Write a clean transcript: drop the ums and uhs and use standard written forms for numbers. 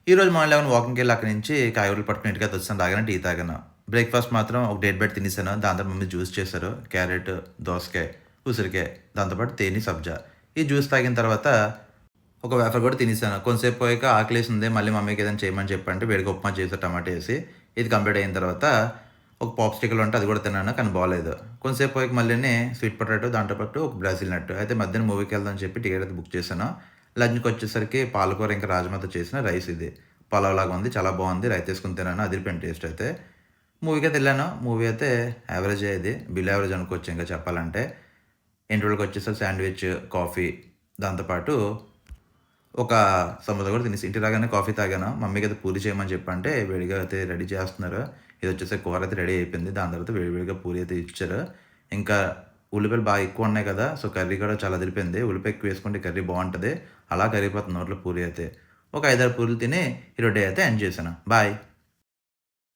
ఈరోజు మార్నింగ్ 11 వాకింగ్‌కెళ్ళి అక్కడి నుంచి కాయగూరలు పట్టుకొని ఇంటికైతే వచ్చేసాను. రాగానే టీ తాగాను. బ్రేక్‌ఫాస్ట్ మాత్రం ఒక డేట్ బ్రెడ్ తినేసాను. దాని తర్వాత మమ్మీ జ్యూస్ చేశారు. క్యారెట్, దోసకాయ, ఉసిరికాయ, దాంతో పాటు తేనె, సబ్జా. ఈ జ్యూస్ తాగిన తర్వాత ఒక వేఫర్ కూడా తినేసాను. కొంతసేపు పోయాక ఆకలేసింది. మళ్ళీ మమ్మీకి ఏదైనా చేయమని చెప్పంటే వేడిగా ఉప్మా చేశా టమాటా ఏసి. ఇది కంప్లీట్ అయిన తర్వాత ఒక పాప్‌స్టిక్‌లు ఉంటే అది కూడా తిన్నాను. కానీ బాలేదు. కొంతసేపు పోయాక మళ్ళీని స్వీట్ పొటాటో దాంతో పాటు ఒక బ్రెజిల్ నట్. అయితే మధ్యాహ్నం మూవీకెళ్దాం అని చెప్పి టికెట్ అయితే బుక్ చేశాను. లంచ్‌కొచ్చేసరికి పాలకూర ఇంకా రాజమాతో చేసిన రైస్ ఇది. పలావ్‌లాగా ఉంది. చాలా బావుంది. రైతేసుకొని తిన్నాను. అదిరిపోయింది టేస్ట్ అయితే. మూవీకైతే ఎళ్ళాను. మూవీ అయితే యావరేజే ఇది. బిలో యావరేజ్ అనుకోవచ్చు ఇంకా చెప్పాలంటే. ఇంటర్వల్‌కొచ్చేసరికి శాండ్‌విచ్, కాఫీ దాంతో పాటు ఒక సమోసా కూడా తినేసి ఇంటికి రాగానే కాఫీ తాగాను. మమ్మీకైతే పూరి చేయమని చెప్పంటే వేడిగా అయితే రెడీ చేస్తున్నారు. ఇదొచ్చేసి కూర అయితే రెడీ అయిపోయింది. దాని తర్వాత వేడి వేడిగా పూరి అయితే ఇచ్చారు. ఇంకా ఉల్లిపాయలు బాగా ఎక్కువ ఉన్నాయి కదా! సో, కర్రీ కూడా చాలా అదిరిపోయింది. ఉల్లిపాయ ఎక్కువ వేసుకుంటే కర్రీ బావుంటది. అలా కరిగిపోతుంది నోట్లో పూరి అయితే. ఒక 5, 6 పూరీలు తిని ఈరోజు డే అయితే ఎండ్ చేశాను. బాయ్.